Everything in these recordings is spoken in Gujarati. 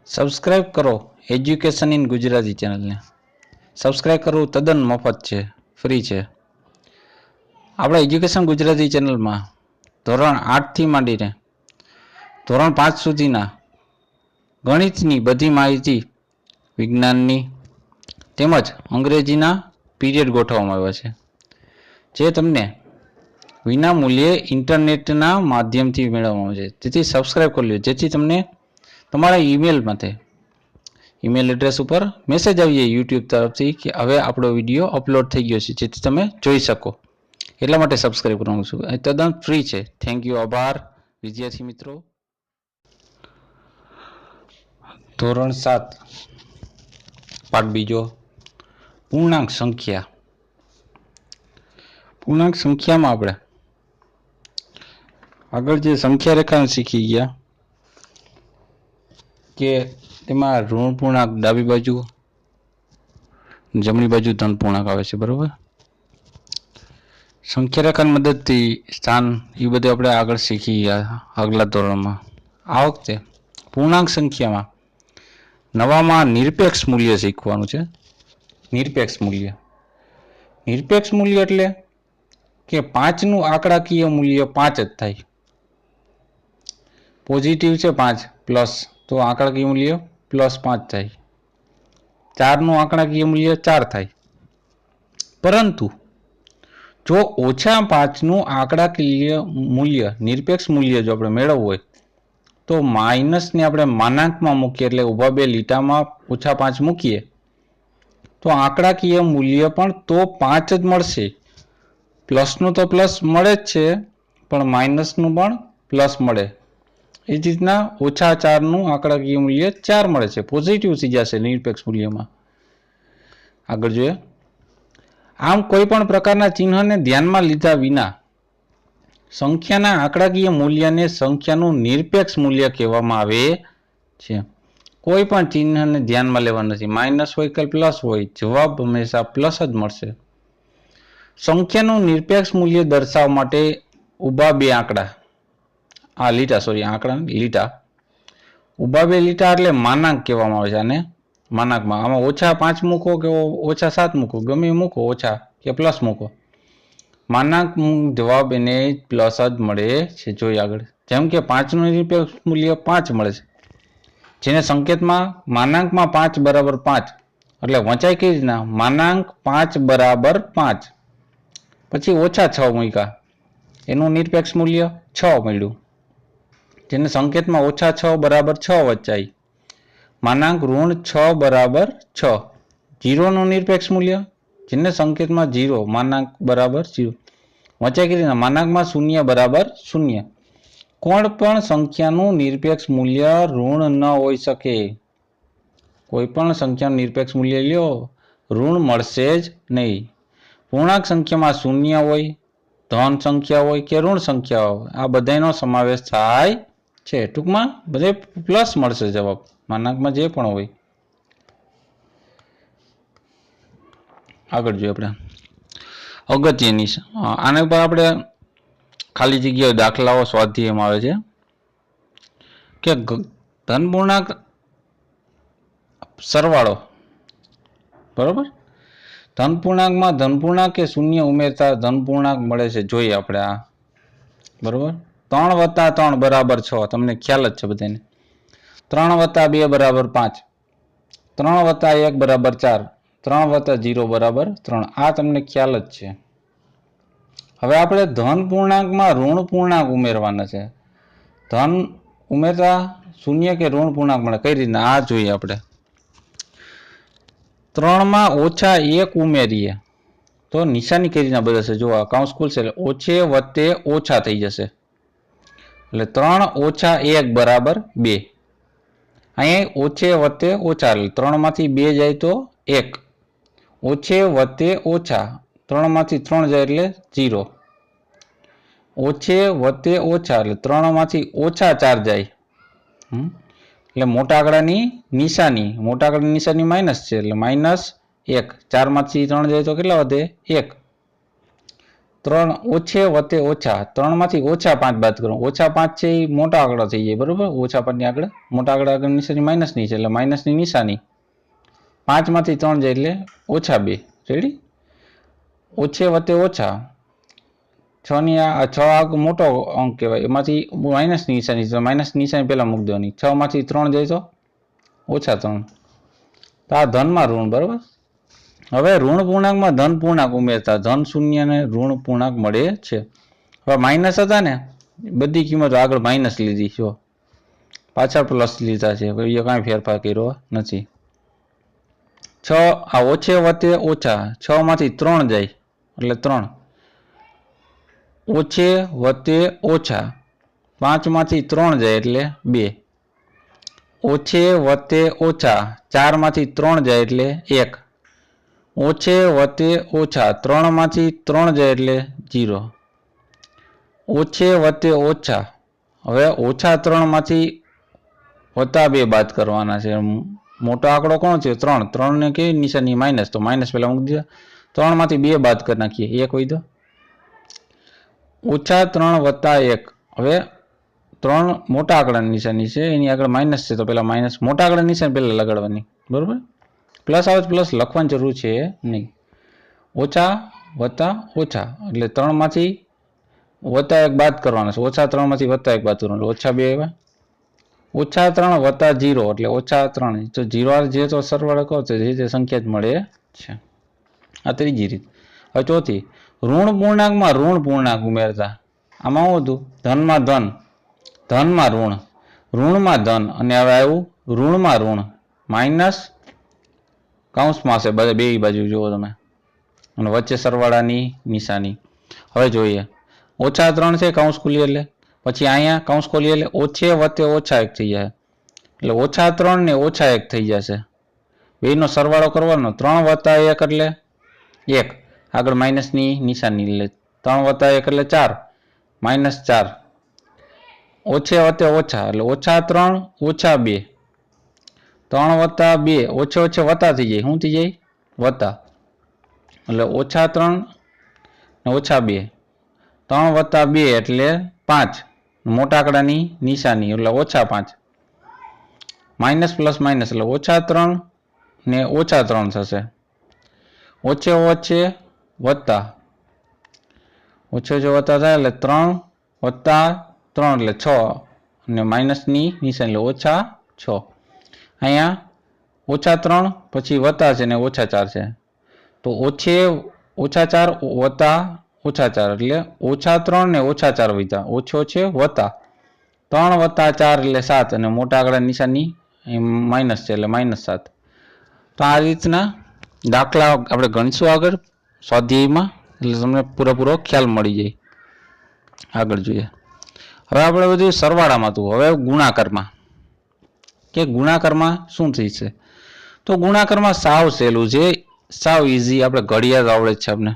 સબસ્ક્રાઇબ કરો એજ્યુકેશન ઇન ગુજરાતી ચેનલને. સબસ્ક્રાઇબ કરવું તદ્દન મફત છે, ફ્રી છે. આપણે એજ્યુકેશન ગુજરાતી ચેનલમાં ધોરણ 8થી માંડીને ધોરણ 5 સુધીના ગણિતની બધી માહિતી, વિજ્ઞાનની તેમજ અંગ્રેજીના પીરિયડ ગોઠવવામાં આવ્યા છે, જે તમને વિના મૂલ્યે ઇન્ટરનેટના માધ્યમથી મેળવવામાં આવે છે. તેથી સબસ્ક્રાઇબ કરી લો, જેથી તમને તમારા ઈમેલ એડ્રેસ ઉપર મેસેજ આવીએ યુટ્યુબ તરફથી કે હવે આપણો વિડીયો અપલોડ થઈ ગયો છે, જેથી તમે જોઈ શકો. એટલા માટે સબસ્ક્રાઇબ કરવાનું છું. એ તદ્દન ફ્રી છે. Thank you. આભાર વિદ્યાર્થી મિત્રો. ધોરણ 7 પાઠ બીજો, પૂર્ણાંક સંખ્યા. પૂર્ણાંક સંખ્યામાં આપણે આગળ જે સંખ્યા રેખાને શીખી ગયા કે તેમાં ઋણ પૂર્ણાંક ડાબી બાજુ, જમણી બાજુ ધન પૂર્ણાંક આવે છે, બરોબર. સંખ્યા રેખાની મદદથી સ્થાન એ બધું આપણે આગળ શીખી ગયા આગલા ધોરણમાં. આ વખતે પૂર્ણાંક સંખ્યામાં નવામાં નિરપેક્ષ મૂલ્ય શીખવાનું છે. નિરપેક્ષ મૂલ્ય એટલે કે 5નું આંકડાકીય મૂલ્ય 5 જ થાય. પોઝિટિવ છે 5 પ્લસ, તો આંકડાકીય મૂલ્ય +5 થાય. 4નું આંકડાકીય મૂલ્ય 4 થાય. પરંતુ જો -5નું આંકડાકીય મૂલ્ય, નિરપેક્ષ મૂલ્ય જો આપણે મેળવવું હોય તો માઇનસને આપણે માનાંકમાં મૂકીએ, એટલે ઊભા બે લીટામાં -5 મૂકીએ તો આંકડાકીય મૂલ્ય પણ તો 5 જ મળશે. પ્લસનું તો પ્લસ મળે જ છે, પણ માઇનસનું પણ પ્લસ મળે. એ જ રીતના -4નું આંકડાકીય મૂલ્ય 4 મળે છે, પોઝિટિવ થઈ જશે નિરપેક્ષ મૂલ્યમાં. આગળ જોઈએ. આમ કોઈ પણ પ્રકારના ચિહ્નને ધ્યાનમાં લીધા વિના સંખ્યાના આંકડાકીય મૂલ્યને સંખ્યાનું નિરપેક્ષ મૂલ્ય કહેવામાં આવે છે. કોઈ પણ ચિહ્નને ધ્યાનમાં લેવા નથી, માઇનસ હોય કે પ્લસ હોય, જવાબ હંમેશા પ્લસ જ મળશે. સંખ્યાનું નિરપેક્ષ મૂલ્ય દર્શાવવા માટે ઊભા બે આંકડા, ઊભા બે લીટા એટલે માનાંક કહેવામાં આવે છે. આને માનાંકમાં આમાં -5 મૂકો કે -7 મૂકો, ગમે મૂકો, ઓછા કે પ્લસ મૂકો, માનાંક જવાબ એને પ્લસ જ મળે છે. જોઈએ આગળ. જેમ કે 5નું નિરપેક્ષ મૂલ્ય 5 મળે છે, જેને સંકેતમાં માનાંકમાં 5 બરાબર 5, એટલે વંચાય કઈ રીતના, માનાંક 5 બરાબર 5, પછી -6 મૂક્યા, એનું નિરપેક્ષ મૂલ્ય 6 મળ્યું, જેને સંકેતમાં -6 બરાબર 6 વચાય, માનાંક -6 બરાબર 6. 0નું નિરપેક્ષ મૂલ્ય, જેને સંકેતમાં 0, માનાંક બરાબર 0, વચાય કરી માનાંકમાં 0 બરાબર 0. કોઈ પણ સંખ્યાનું નિરપેક્ષ મૂલ્ય ઋણ ન હોઈ શકે. કોઈ પણ સંખ્યાનું નિરપેક્ષ મૂલ્ય લ્યો, ઋણ મળશે જ નહીં. પૂર્ણાંક સંખ્યામાં 0 હોય, ધન સંખ્યા હોય કે ઋણ સંખ્યા હોય, આ બધાનો સમાવેશ થાય છે. ટૂંકમાં બધે પ્લસ મળશે જવાબ, માનાંકમાં જે પણ હોય. આગળ જોઈએ આપણે અગત્યની, આના પર આપણે ખાલી જગ્યાએ દાખલાઓ સ્વાધ્યાયમાં આવે છે કે ધન પૂર્ણાંક સરવાળો, બરોબર. ધન પૂર્ણાંકમાં ધન પૂર્ણાંક કે શૂન્ય ઉમેરતા ધન પૂર્ણાંક મળે છે. જોઈએ આપણે આ, બરોબર. 3 + 3 બરાબર 6, તમને ખ્યાલ જ છે બધાને. 3 + 2 બરાબર 5, 3 + 1 બરાબર 4, 3 + 0 બરાબર 3. આ તમને ખ્યાલ જ છે. હવે આપણે ધન પૂર્ણાંકમાં ઋણ પૂર્ણાંક ઉમેરવાના છે. ધન ઉમેરતા શૂન્ય કે ઋણ પૂર્ણાંક મળે કઈ રીતના, આ જોઈએ આપણે. 3માં -1 ઉમેરીએ તો નિશાની કઈ રીતના બદલશે, જો આ કૌંસ ખુલશે એટલે ઓછે વત્તે ઓછા થઈ જશે, એટલે 3 - 1 બરાબર 2. અહીંયા ઓછે વત્તે ઓછા, એટલે 3માંથી 2 જાય તો 1, ઓછે વત્તે ઓછા, 3માંથી 3 જાય એટલે 0, ઓછે વત્તે ઓછા, એટલે 3માંથી -4 જાય, એટલે મોટા આંકડાની નિશાની, મોટા આંકડાની નિશાની માઇનસ છે, એટલે -1. 4માંથી 3 જાય તો કેટલા વધે, 1. 3 ઓછે વત્તે ઓછા 3 માંથી ઓછા 5 બાદ કરો. ઓછા 5 છે એ મોટા આંકડા થઈ જાય બરોબર. ઓછા 5 ની આગળ મોટા આંકડા આગળ નિશાની માઇનસની છે એટલે માઇનસની નિશાની. 5 માંથી 3 જાય એટલે ઓછા 2. રેડી? ઓછે વત્તે ઓછા 6 ની આ 6 આંક મોટો અંક કહેવાય એમાંથી માઇનસની નિશાની છે. માઇનસ નિશાની પહેલા મૂકી દેવાની. 6 માંથી 3 જાય તો ઓછા 3. તો આ ધનમાં ઋણ બરોબર. હવે ઋણ પૂર્ણાંકમાં ધન પૂર્ણાંક ઉમેરતા ધન શૂન્ય ને ઋણ પૂર્ણાંક મળે છે. હવે માઇનસ હતા ને બધી કિંમતો આગળ માઇનસ લીધી જો પાછળ પ્લસ લીધા છે. એ કાંઈ ફેરફાર કર્યો નથી. 6 આ ઓછે વત્તે ઓછા 6 માંથી 3 જાય એટલે 3. ઓછે વત્તે ઓછા 5 માંથી 3 જાય એટલે 2. ઓછે વત્તે ઓછા 4 માંથી 3 જાય એટલે 1. ઓછે વત્તે ઓછા 3 માંથી 3 જાય એટલે 0. ઓછે વત્તે ઓછા હવે ઓછા 3 માંથી વત્તા 2 બાદ કરવાના છે. મોટો આંકડો કોણ છે 3. 3 ને કેવી નિશાની માઇનસ તો માઇનસ પહેલા મૂકી દીધા. 3 માંથી 2 બાદ કરી નાખીએ 1 હોય તો ઓછા 3 વત્તા 1. હવે 3 મોટા આંકડાની નિશાની છે એની આગળ માઇનસ છે તો પેલા માઇનસ મોટા આંકડાની નિશાની પહેલા લગાડવાની બરોબર. પ્લસ આવે પ્લસ લખવાની જરૂર છે નહીં. ઓછા વત્તા ઓછા એટલે 3 માંથી વત્તા 1 બાદ કરવાના છે. ઓછા 3 માંથી વત્તા 1 બાદ કરવાનું ઓછા 2 આવ્યા. ઓછા 3 વત્તા 0 એટલે ઓછા 3. તો 0 જે તો સરવાળો કરો તો જે સંખ્યા જ મળે છે. આ ત્રીજી રીત. હવે ચોથી ઋણ પૂર્ણાંકમાં ઋણ પૂર્ણાંક ઉમેરતા. આમાં શું હતું ધનમાં ધન ધનમાં ઋણ ઋણમાં ધન અને હવે આવ્યું ઋણમાં ઋણ માઇનસ કૌંસમાં છે બધા બે બાજુ જુઓ તમે અને વચ્ચે સરવાળાની નિશાની. હવે જોઈએ ઓછા 3 છે કૌંસ ખોલીએ એટલે પછી અહીંયા કૌંસ ખોલીએ એટલે ઓછે વત્તે ઓછા 1 થઈ જાય એટલે ઓછા 3 ને ઓછા 1 થઈ જશે. બેનો સરવાળો કરવાનો 3 વત્તા 1 એટલે 1 આગળ માઇનસની નિશાની એટલે 3 વત્તા 1 એટલે 4 માઇનસ 4. ઓછે વત્તે ઓછા એટલે ઓછા 3 ઓછા 2 3 વત્તા 2 ઓછે ઓછે વત્તા થઈ જાય. શું થઈ જાય વત્તા એટલે ઓછા 3 ને ઓછા 2 3 વત્તા 2 એટલે 5 મોટા આંકડાની નિશાની એટલે ઓછા 5 માઇનસ પ્લસ માઇનસ એટલે ઓછા 3 ને ઓછા 3 થશે. ઓછે ઓછે વત્તા ઓછે ઓછે વત્તા થાય એટલે 3 વત્તા 3 એટલે 6 અને માઇનસની નિશાની એટલે ઓછા 6. અહીંયા ઓછા 3 પછી વત્તા છે ને ઓછા 4 છે તો ઓછે ઓછા 4 વત્તા ઓછા 4 એટલે ઓછા 3 ને ઓછા 4 વધ્યા ઓછે ઓછે વત્તા 3 વત્તા 4 એટલે 7 અને મોટા આંકડા નિશાની માઇનસ છે એટલે -7. તો આ રીતના દાખલા આપણે ગણીશું આગળ સ્વાધ્યાયમાં એટલે તમને પૂરેપૂરો ખ્યાલ મળી જાય. આગળ જોઈએ હવે આપણે બધું સરવાળામાં હતું. હવે ગુણાકારમાં કે ગુણાકારમાં શું થઈ છે તો ગુણાકારમાં સાવ સહેલું છે સાવ ઈઝી. આપણે ઘડિયાળ આવડે છે આપણે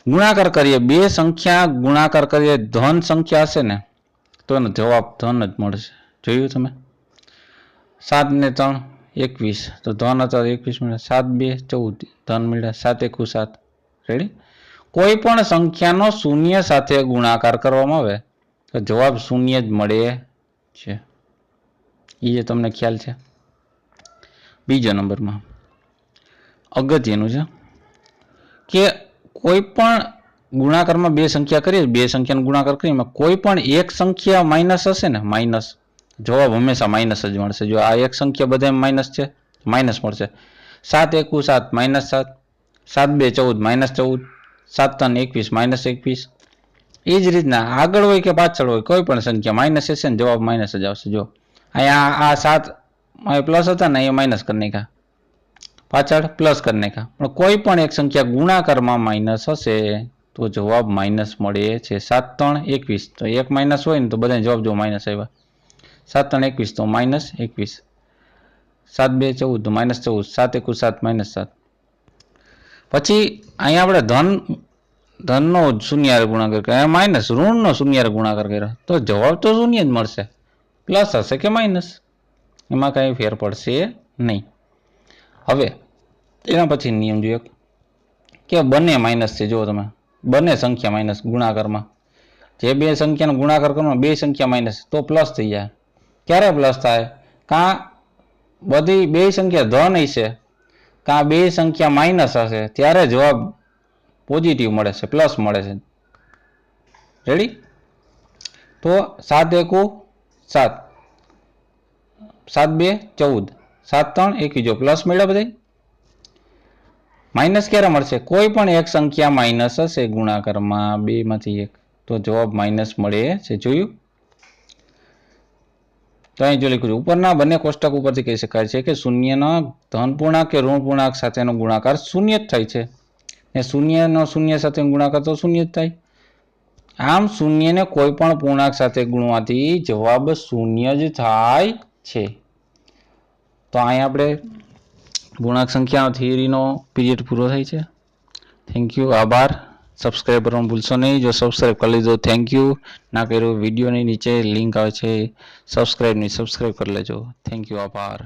ગુણાકાર કરીએ બે સંખ્યા ગુણાકાર કરીએ ધન સંખ્યા હશે ને તો એનો જવાબ ધન જ મળશે. જોયું તમે 7 ને 3 21 તો ધન હતા 21 મળ્યા 7 2 14 ધન મળ્યા 7 1 7. રેડી? કોઈ પણ સંખ્યાનો શૂન્ય સાથે ગુણાકાર કરવામાં આવે તો જવાબ શૂન્ય જ મળે છે. એ તમને ખ્યાલ છે. બીજા નંબરમાં અગત્યનું છે કે કોઈ પણ ગુણાકારમાં બે સંખ્યા કરીએ બે સંખ્યાનો ગુણાકાર કરીએ એમાં કોઈ પણ એક સંખ્યા માઇનસ હશે ને માઇનસ જવાબ હંમેશા માઇનસ જ મળશે. જો આ એક સંખ્યા બધા માઇનસ છે માઇનસ મળશે. 7 1 7 -7 7 2 14 -14 7 3 21 -21. એ જ રીતના આગળ હોય કે પાછળ હોય કોઈ પણ સંખ્યા માઇનસ હશે ને જવાબ માઇનસ જ આવશે. જો અહીંયા આ 7 પ્લસ હતા ને એ માઇનસ કરી નાખ્યા પાછળ પ્લસ કરી નાખ્યા પણ કોઈ પણ એક સંખ્યા ગુણાકારમાં માઇનસ હશે તો જવાબ માઇનસ મળે છે. 7 3 21 તો એક માઇનસ હોય ને તો બધા જવાબ જો માઇનસ આવ્યા. 7 3 21 તો -21 7 2 14 તો -14 7 1 7 -7. પછી અહીંયા આપણે ધનનો શૂન્યાર ગુણાકાર કર્યો માઇનસ ઋણનો શૂન્યાર ગુણાકાર કર્યો તો જવાબ તો શૂન્ય જ મળશે. પ્લસ હશે કે માઇનસ એમાં કાંઈ ફેર પડશે નહીં. હવે એના પછી નિયમ જોઈએ કે બંને માઇનસ છે. જુઓ તમે બંને સંખ્યા માઇનસ ગુણાકારમાં, જે બે સંખ્યાનો ગુણાકાર કરો બે સંખ્યા માઇનસ તો પ્લસ થઈ જાય. ક્યારે પ્લસ થાય? કાં બધી બે સંખ્યા ધન હશે કાં બે સંખ્યા માઇનસ હશે ત્યારે જવાબ પોઝિટિવ મળે છે, પ્લસ મળે છે. રેડી? તો 7 એકુ 7, 7 2 14, 7 3 21, પ્લસ મળ્યા બધા. માઇનસ ક્યારે મળશે? કોઈ પણ એક સંખ્યા માઇનસ હશે ગુણાકારમાં બે માંથી એક તો જવાબ માઇનસ મળે છે. જોયું? તો અહીં જો લખ્યું છે ઉપરના બંને કોષ્ટક ઉપરથી કહી શકાય છે કે શૂન્યનો ધન પૂર્ણાંક કે ઋણ પૂર્ણાંક સાથેનો ગુણાકાર શૂન્ય જ થાય છે ને શૂન્યનો શૂન્ય સાથે ગુણાકાર તો શૂન્ય જ થાય. આમ શૂન્યને કોઈ પણ પૂર્ણાંક સાથે ગુણવાથી જવાબ શૂન્ય જ થાય છે. તો અહીં આપણે ગુણાંક સંખ્યા થિયરીનો પીરિયડ પૂરો થાય છે. થેન્ક યુ, આભાર. સબસ્ક્રાઈબ કરવાનું ભૂલશો નહીં. જો સબસ્ક્રાઈબ કરી લીધો થેન્ક યુ, ના કર્યો વિડીયોની નીચે લિંક આવે છે સબસ્ક્રાઈબની, સબસ્ક્રાઈબ કરી લેજો. થેન્ક યુ, આભાર.